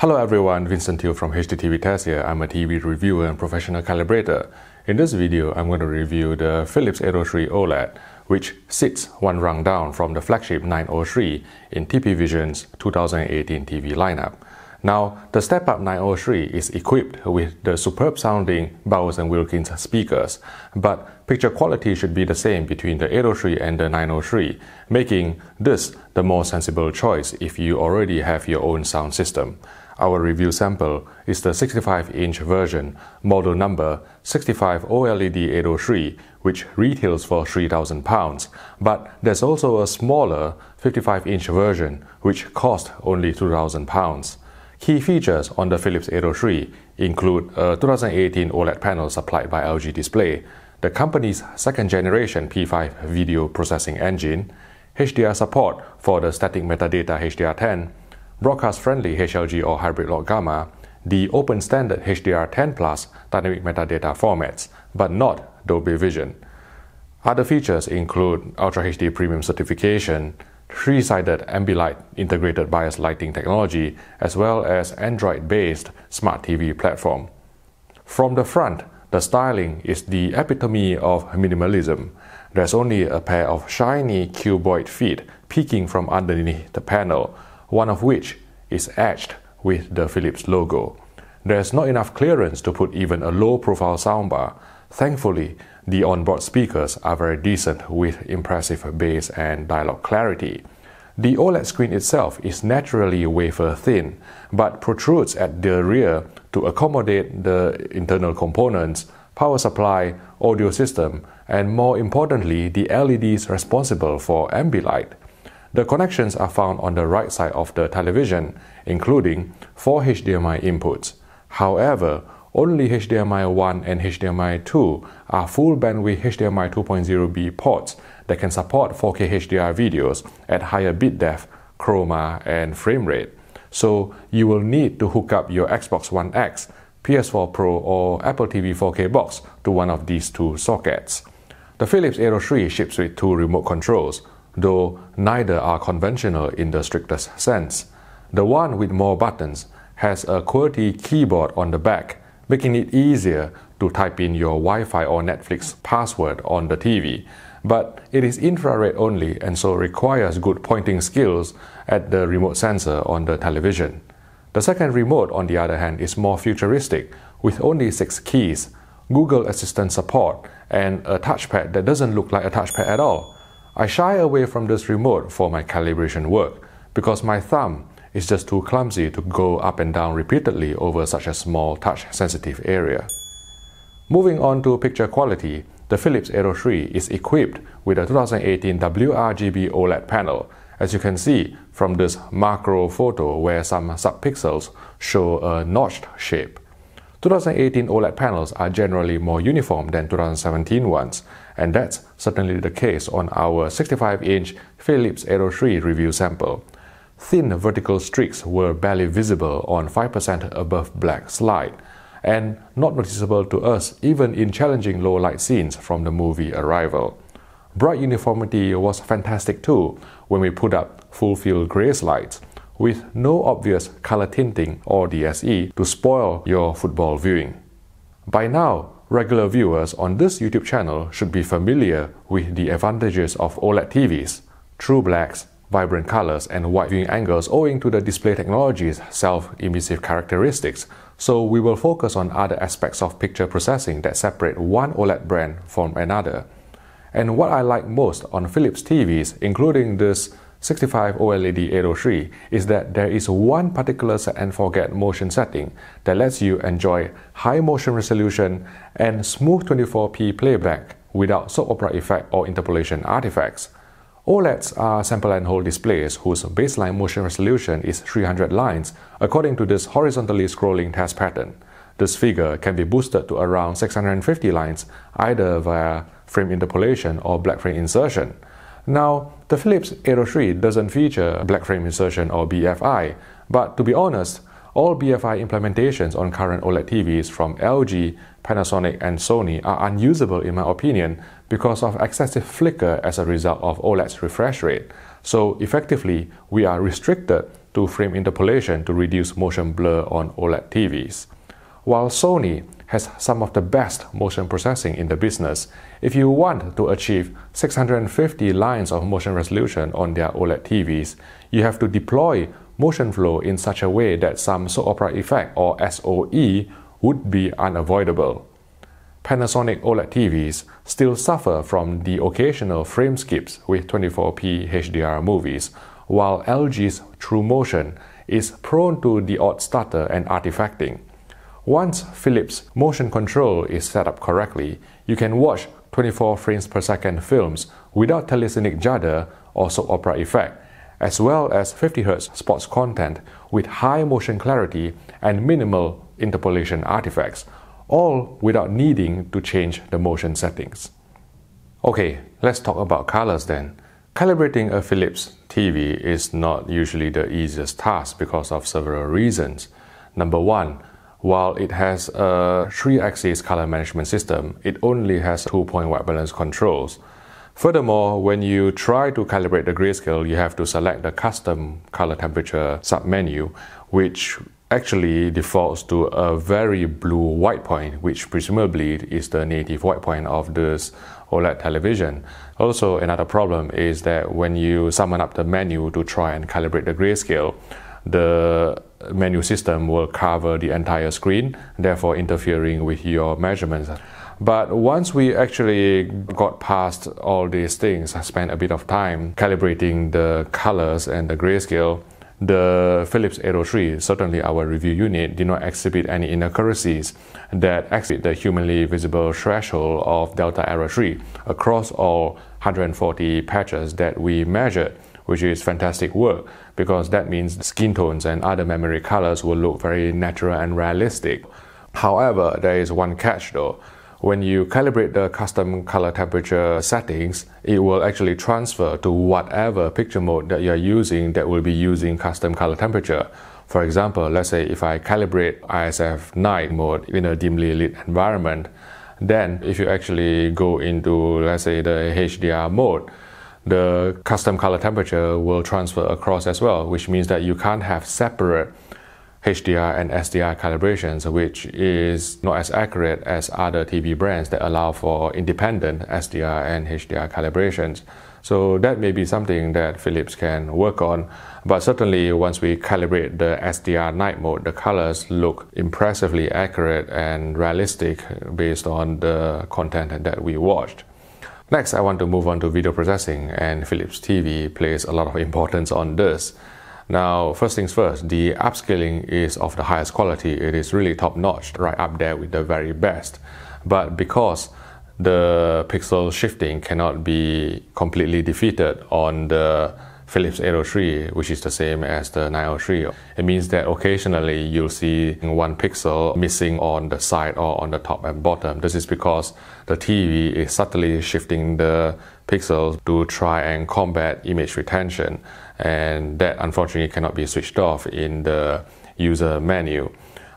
Hello everyone, Vincent Teoh from HDTV Test here. I'm a TV reviewer and professional calibrator. In this video, I'm going to review the Philips 803 OLED, which sits one rung down from the flagship 903 in TP Vision's 2018 TV lineup. Now, the step-up 903 is equipped with the superb sounding Bowers & Wilkins speakers, but picture quality should be the same between the 803 and the 903, making this the more sensible choice if you already have your own sound system. Our review sample is the 65-inch version, model number 65 OLED 803, which retails for £3,000, but there's also a smaller 55-inch version which costs only £2,000. Key features on the Philips 803 include a 2018 OLED panel supplied by LG Display, the company's second-generation P5 video processing engine, HDR support for the static metadata HDR10, broadcast-friendly HLG or hybrid log gamma, the open standard HDR10 Plus dynamic metadata formats, but not Dolby Vision. Other features include Ultra HD Premium certification, three-sided Ambilight integrated bias lighting technology, as well as Android-based smart TV platform. From the front, the styling is the epitome of minimalism. There's only a pair of shiny cuboid feet peeking from underneath the panel, one of which is etched with the Philips logo. There's not enough clearance to put even a low-profile soundbar. Thankfully, the onboard speakers are very decent with impressive bass and dialogue clarity. The OLED screen itself is naturally wafer-thin, but protrudes at the rear to accommodate the internal components, power supply, audio system, and more importantly, the LEDs responsible for Ambilight. The connections are found on the right side of the television, including 4 HDMI inputs. However, only HDMI 1 and HDMI 2 are full bandwidth HDMI 2.0B ports that can support 4K HDR videos at higher bit depth, chroma, and frame rate. So you will need to hook up your Xbox One X, PS4 Pro, or Apple TV 4K box to one of these two sockets. The Philips 803 ships with 2 remote controls, though neither are conventional in the strictest sense. The one with more buttons has a QWERTY keyboard on the back, making it easier to type in your Wi-Fi or Netflix password on the TV, but it is infrared only and so requires good pointing skills at the remote sensor on the television. The second remote, on the other hand, is more futuristic, with only 6 keys, Google Assistant support, and a touchpad that doesn't look like a touchpad at all. I shy away from this remote for my calibration work because my thumb is just too clumsy to go up and down repeatedly over such a small touch-sensitive area. Moving on to picture quality, the Philips 803 is equipped with a 2018 WRGB OLED panel, as you can see from this macro photo where some subpixels show a notched shape. 2018 OLED panels are generally more uniform than 2017 ones, and that's certainly the case on our 65-inch Philips 803 review sample. Thin vertical streaks were barely visible on 5% above black slide, and not noticeable to us even in challenging low light scenes from the movie Arrival. Bright uniformity was fantastic too when we put up full-field gray slides, with no obvious color tinting or DSE to spoil your football viewing. By now, regular viewers on this YouTube channel should be familiar with the advantages of OLED TVs, true blacks, vibrant colors, and wide viewing angles owing to the display technology's self-emissive characteristics, so we will focus on other aspects of picture processing that separate one OLED brand from another. And what I like most on Philips TVs, including this 65 OLED 803, is that there is one particular set and forget motion setting that lets you enjoy high motion resolution and smooth 24p playback without soap opera effect or interpolation artifacts. OLEDs are sample and hold displays whose baseline motion resolution is 300 lines according to this horizontally scrolling test pattern. This figure can be boosted to around 650 lines either via frame interpolation or black frame insertion. Now, the Philips 803 doesn't feature black frame insertion or BFI, but to be honest, all BFI implementations on current OLED TVs from LG, Panasonic, and Sony are unusable in my opinion because of excessive flicker as a result of OLED's refresh rate. So effectively, we are restricted to frame interpolation to reduce motion blur on OLED TVs. While Sony has some of the best motion processing in the business, if you want to achieve 650 lines of motion resolution on their OLED TVs, you have to deploy motion flow in such a way that some soap opera effect or SOE would be unavoidable. Panasonic OLED TVs still suffer from the occasional frame skips with 24p HDR movies, while LG's TrueMotion is prone to the odd stutter and artifacting. Once Philips motion control is set up correctly, you can watch 24 frames per second films without telescenic judder or soap opera effect, as well as 50Hz sports content with high motion clarity and minimal interpolation artifacts, all without needing to change the motion settings. Okay, let's talk about colors then. Calibrating a Philips TV is not usually the easiest task because of several reasons. Number one, while it has a 3-axis color management system, it only has 2-point white balance controls. Furthermore, when you try to calibrate the grayscale, you have to select the custom color temperature submenu, which actually defaults to a very blue white point, which presumably is the native white point of this OLED television. Also, another problem is that when you summon up the menu to try and calibrate the grayscale, the menu system will cover the entire screen, therefore interfering with your measurements. But once we actually got past all these things, I spent a bit of time calibrating the colors and the grayscale. The Philips Aero 3, certainly our review unit, did not exhibit any inaccuracies that exceed the humanly visible threshold of delta error 3 across all 140 patches that we measured, which is fantastic work because that means skin tones and other memory colors will look very natural and realistic. However, there is one catch though. When you calibrate the custom color temperature settings, it will actually transfer to whatever picture mode that you're using that will be using custom color temperature. For example, let's say if I calibrate ISF night mode in a dimly lit environment, then if you actually go into, let's say, the HDR mode, the custom color temperature will transfer across as well, which means that you can't have separate HDR and SDR calibrations, which is not as accurate as other TV brands that allow for independent SDR and HDR calibrations. So that may be something that Philips can work on, but certainly once we calibrate the SDR night mode, the colors look impressively accurate and realistic based on the content that we watched. Next, I want to move on to video processing, and Philips TV plays a lot of importance on this. Now, first things first, the upscaling is of the highest quality. It is really top-notch, right up there with the very best. But because the pixel shifting cannot be completely defeated on the Philips Aero 3, which is the same as the 903, it means that occasionally you'll see one pixel missing on the side or on the top and bottom. This is because the TV is subtly shifting the pixels to try and combat image retention, and that unfortunately cannot be switched off in the user menu.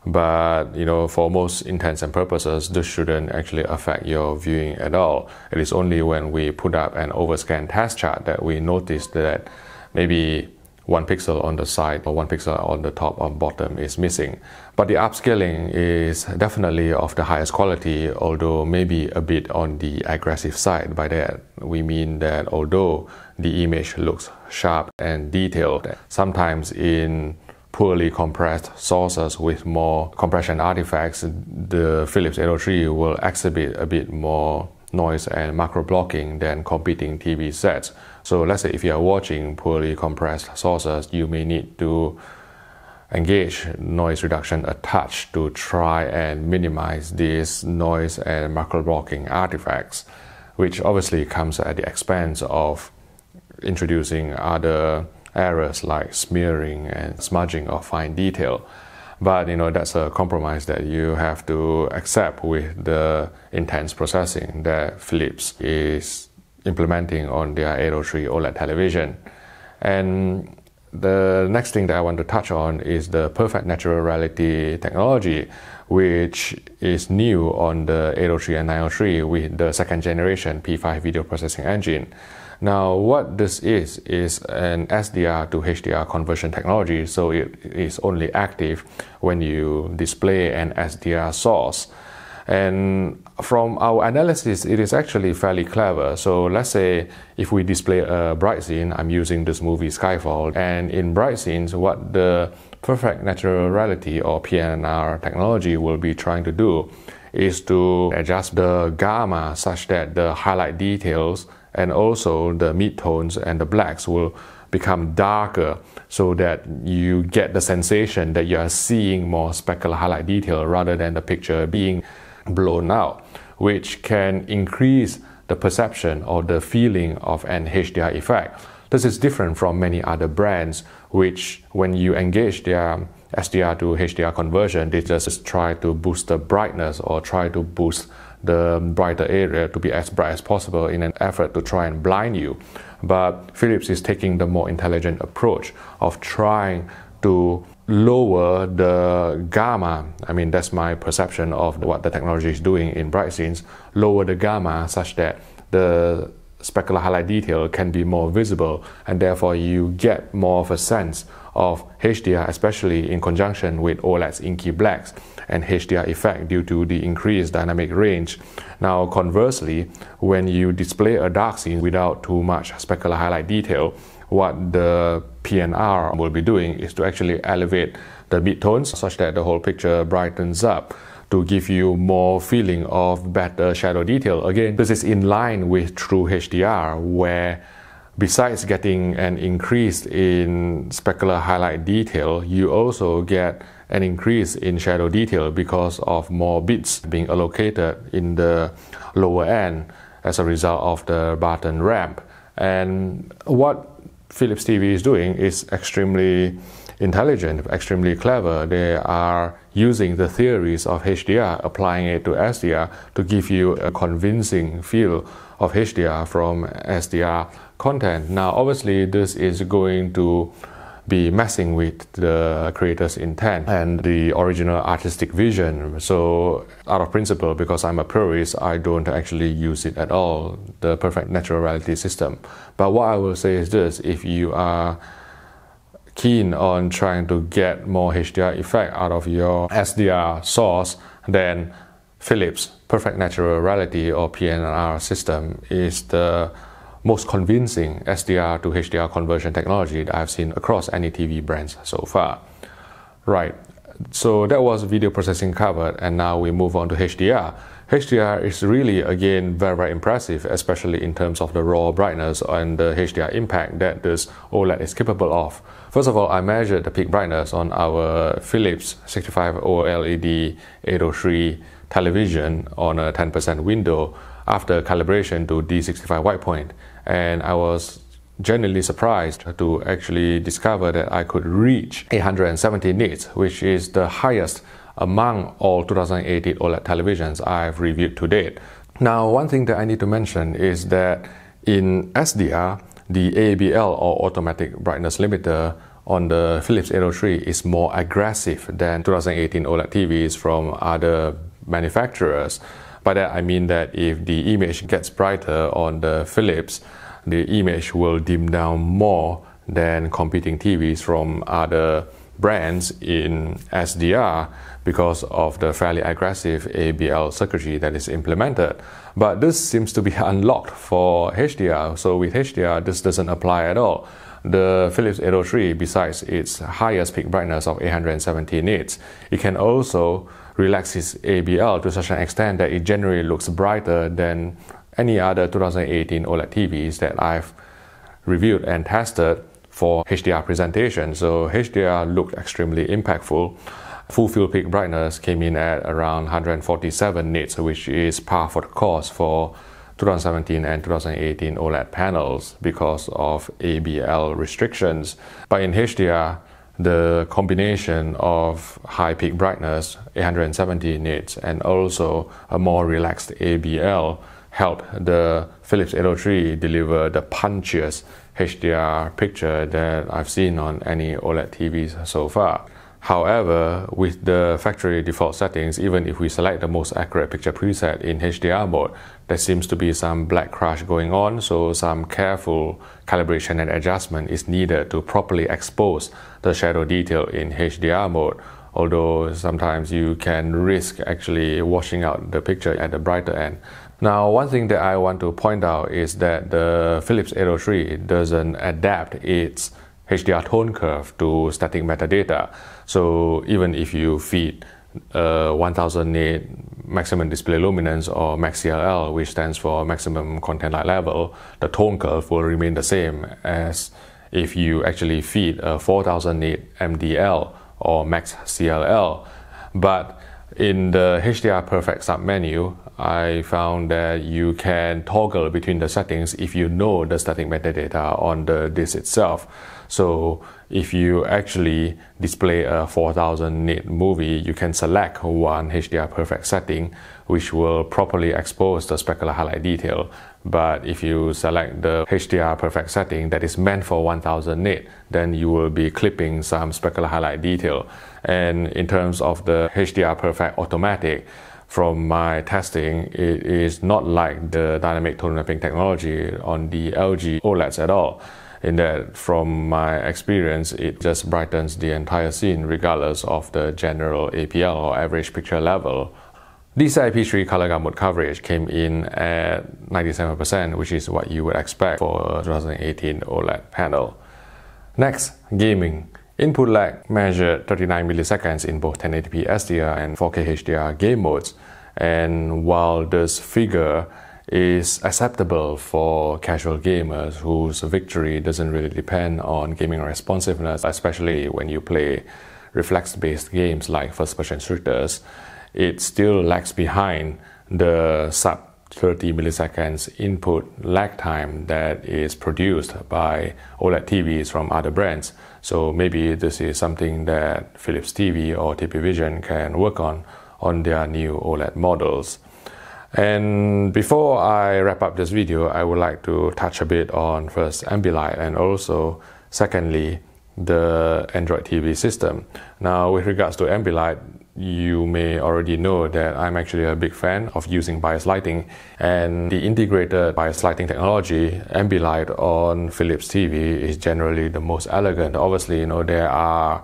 But for most intents and purposes, this shouldn't actually affect your viewing at all. It is only when we put up an overscan test chart that we notice that maybe one pixel on the side or one pixel on the top or bottom is missing. But the upscaling is definitely of the highest quality, although maybe a bit on the aggressive side. By that, we mean that although the image looks sharp and detailed, sometimes in poorly compressed sources with more compression artifacts, the Philips Aero 3 will exhibit a bit more noise and macro blocking than competing TV sets. So let's say if you are watching poorly compressed sources, you may need to engage noise reduction a touch to try and minimize these noise and macro blocking artifacts, which obviously comes at the expense of introducing other errors like smearing and smudging of fine detail. But that's a compromise that you have to accept with the intense processing that Philips is implementing on their Aero 3 OLED television. And the next thing that I want to touch on is the perfect natural reality technology, which is new on the Aero 3 and 903 with the second generation P5 video processing engine. Now, what this is an SDR to HDR conversion technology, so it is only active when you display an SDR source. And from our analysis, it is actually fairly clever. So let's say if we display a bright scene, I'm using this movie Skyfall, and in bright scenes, what the perfect natural reality or PNR technology will be trying to do is to adjust the gamma such that the highlight details and also the midtones and the blacks will become darker, so that you get the sensation that you are seeing more specular highlight detail rather than the picture being blown out, which can increase the perception or the feeling of an HDR effect. This is different from many other brands, which when you engage their SDR to HDR conversion, they just try to boost the brightness or try to boost the brighter area to be as bright as possible in an effort to try and blind you. But Philips is taking the more intelligent approach of trying to lower the gamma. I mean, that's my perception of what the technology is doing in bright scenes. Lower the gamma such that the specular highlight detail can be more visible, and therefore you get more of a sense of HDR, especially in conjunction with OLED's inky blacks and HDR effect due to the increased dynamic range. Now, conversely, when you display a dark scene without too much specular highlight detail, what the PNR will be doing is to actually elevate the midtones such that the whole picture brightens up to give you more feeling of better shadow detail. Again, this is in line with true HDR, where besides getting an increase in specular highlight detail, you also get an increase in shadow detail because of more bits being allocated in the lower end as a result of the button ramp. And what Philips TV is doing is extremely intelligent, extremely clever. They are using the theories of HDR, applying it to SDR to give you a convincing feel of HDR from SDR content. Now, obviously, this is going to be messing with the creator's intent and the original artistic vision. So out of principle, because I'm a purist, I don't actually use it at all, the perfect natural reality system. But what I will say is this: if you are keen on trying to get more HDR effect out of your SDR source, then Philips Perfect Natural Reality or PNR system is the most convincing SDR to HDR conversion technology that I've seen across any TV brands so far. Right, so that was video processing covered, and now we move on to HDR. HDR is really, again, very, very impressive, especially in terms of the raw brightness and the HDR impact that this OLED is capable of. First of all, I measured the peak brightness on our Philips 65 OLED 803 television on a 10% window after calibration to D65 white point, and I was genuinely surprised to actually discover that I could reach 870 nits, which is the highest among all 2018 OLED televisions I've reviewed to date. Now, one thing that I need to mention is that in SDR, the ABL or automatic brightness limiter on the Philips 803 is more aggressive than 2018 OLED TVs from other manufacturers. By that I mean that if the image gets brighter on the Philips, the image will dim down more than competing TVs from other brands in SDR because of the fairly aggressive ABL circuitry that is implemented. But this seems to be unlocked for HDR, so with HDR this doesn't apply at all. The Philips 803, besides its highest peak brightness of 870 nits, it can also relax its ABL to such an extent that it generally looks brighter than any other 2018 OLED TVs that I've reviewed and tested for HDR presentation. So HDR looked extremely impactful. Full field peak brightness came in at around 147 nits, which is par for the course for 2017 and 2018 OLED panels because of ABL restrictions. But in HDR, the combination of high peak brightness, 870 nits, and also a more relaxed ABL helped the Philips 803 deliver the punchiest HDR picture that I've seen on any OLED TVs so far. However, with the factory default settings, even if we select the most accurate picture preset in HDR mode, there seems to be some black crash going on, so some careful calibration and adjustment is needed to properly expose the shadow detail in HDR mode, although sometimes you can risk actually washing out the picture at the brighter end. Now, one thing that I want to point out is that the Philips 803 doesn't adapt its HDR tone curve to static metadata. So even if you feed 1000 nit maximum display luminance or max CLL, which stands for maximum content light level, the tone curve will remain the same as if you actually feed a 4000 nit MDL or max CLL. But in the HDR Perfect submenu, I found that you can toggle between the settings if you know the static metadata on the disk itself. So if you actually display a 4000 nit movie, you can select one HDR Perfect setting which will properly expose the specular highlight detail. But if you select the HDR Perfect setting that is meant for 1000 nit, then you will be clipping some specular highlight detail. And in terms of the HDR Perfect Automatic, from my testing, it is not like the dynamic tone mapping technology on the LG OLEDs at all. In that, from my experience, it just brightens the entire scene regardless of the general APL or average picture level. DCI-P3 color gamut coverage came in at 97%, which is what you would expect for a 2018 OLED panel. Next, gaming. Input lag measured 39 milliseconds in both 1080p SDR and 4K HDR game modes. And while this figure is acceptable for casual gamers whose victory doesn't really depend on gaming responsiveness, especially when you play reflex-based games like first-person shooters, it still lags behind the sub 30 milliseconds input lag time that is produced by OLED TVs from other brands. So maybe this is something that Philips TV or TP Vision can work on their new OLED models. And before I wrap up this video, I would like to touch a bit on first Ambilight and also secondly the Android TV system. Now, with regards to Ambilight, you may already know that I'm actually a big fan of using bias lighting, and the integrated bias lighting technology, Ambilight on Philips TV, is generally the most elegant. Obviously, there are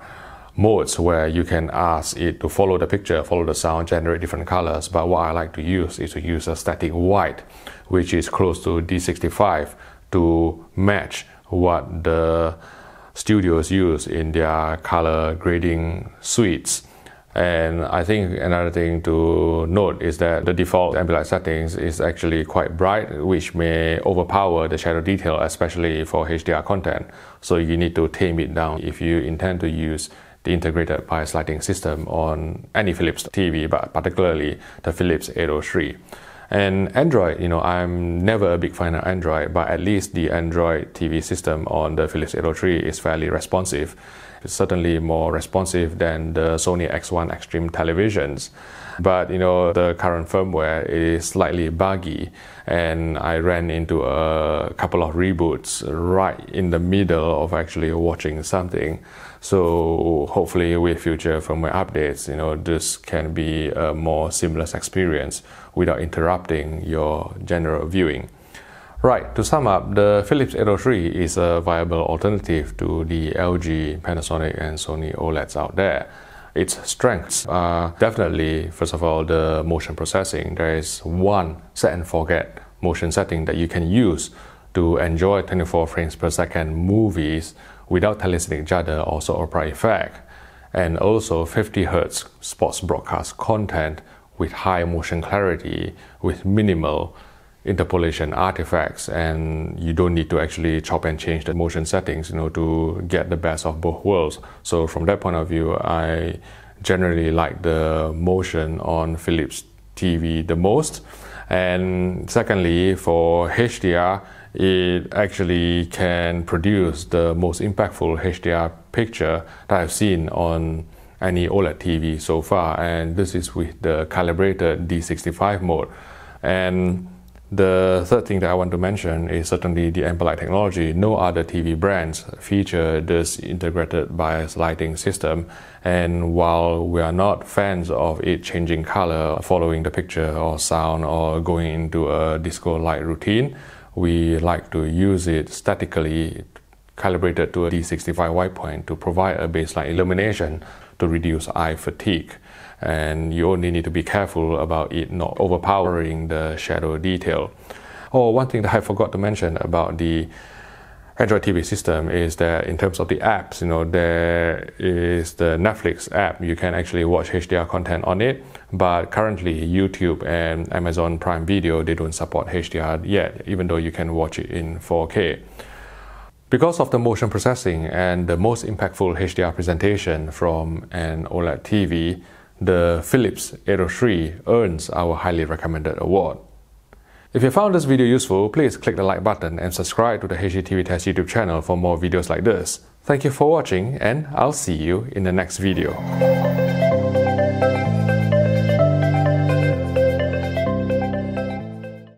modes where you can ask it to follow the picture, follow the sound, generate different colors, but what I like to use is to use a static white, which is close to D65, to match what the studios use in their color grading suites. And I think another thing to note is that the default Ambilight settings is actually quite bright, which may overpower the shadow detail, especially for HDR content. So you need to tame it down if you intend to use the integrated bias lighting system on any Philips TV, but particularly the Philips 803. And Android, I'm never a big fan of Android, but at least the Android TV system on the Philips 803 is fairly responsive. It's certainly more responsive than the Sony X1 Extreme televisions. But the current firmware is slightly buggy, and I ran into a couple of reboots right in the middle of actually watching something. So hopefully with future firmware updates, this can be a more seamless experience without interrupting your general viewing. Right, to sum up, the Philips 803 is a viable alternative to the LG, Panasonic and Sony OLEDs out there. Its strengths are definitely, first of all, the motion processing. There is one set and forget motion setting that you can use to enjoy 24 frames per second movies without telesonic judder or soap opera effect, and also 50 Hz sports broadcast content with high motion clarity with minimal interpolation artifacts, and you don't need to actually chop and change the motion settings to get the best of both worlds. So from that point of view, I generally like the motion on Philips TV the most. And secondly, for HDR, it actually can produce the most impactful HDR picture that I've seen on any OLED TV so far, and this is with the calibrated D65 mode. And The third thing that I want to mention is certainly the Ambilight technology. No other TV brands feature this integrated bias lighting system, and while we are not fans of it changing color following the picture or sound or going into a disco light routine, we like to use it statically calibrated to a D65 white point to provide a baseline illumination to reduce eye fatigue. And you only need to be careful about it not overpowering the shadow detail. One thing that I forgot to mention about the Android TV system is that in terms of the apps, there is the Netflix app. You can actually watch HDR content on it, but currently YouTube and Amazon Prime Video, they don't support HDR yet, even though you can watch it in 4K. Because of the motion processing and the most impactful HDR presentation from an OLED TV, the Philips 803 earns our highly recommended award. If you found this video useful, please click the like button and subscribe to the HDTV Test YouTube channel for more videos like this. Thank you for watching, and I'll see you in the next video.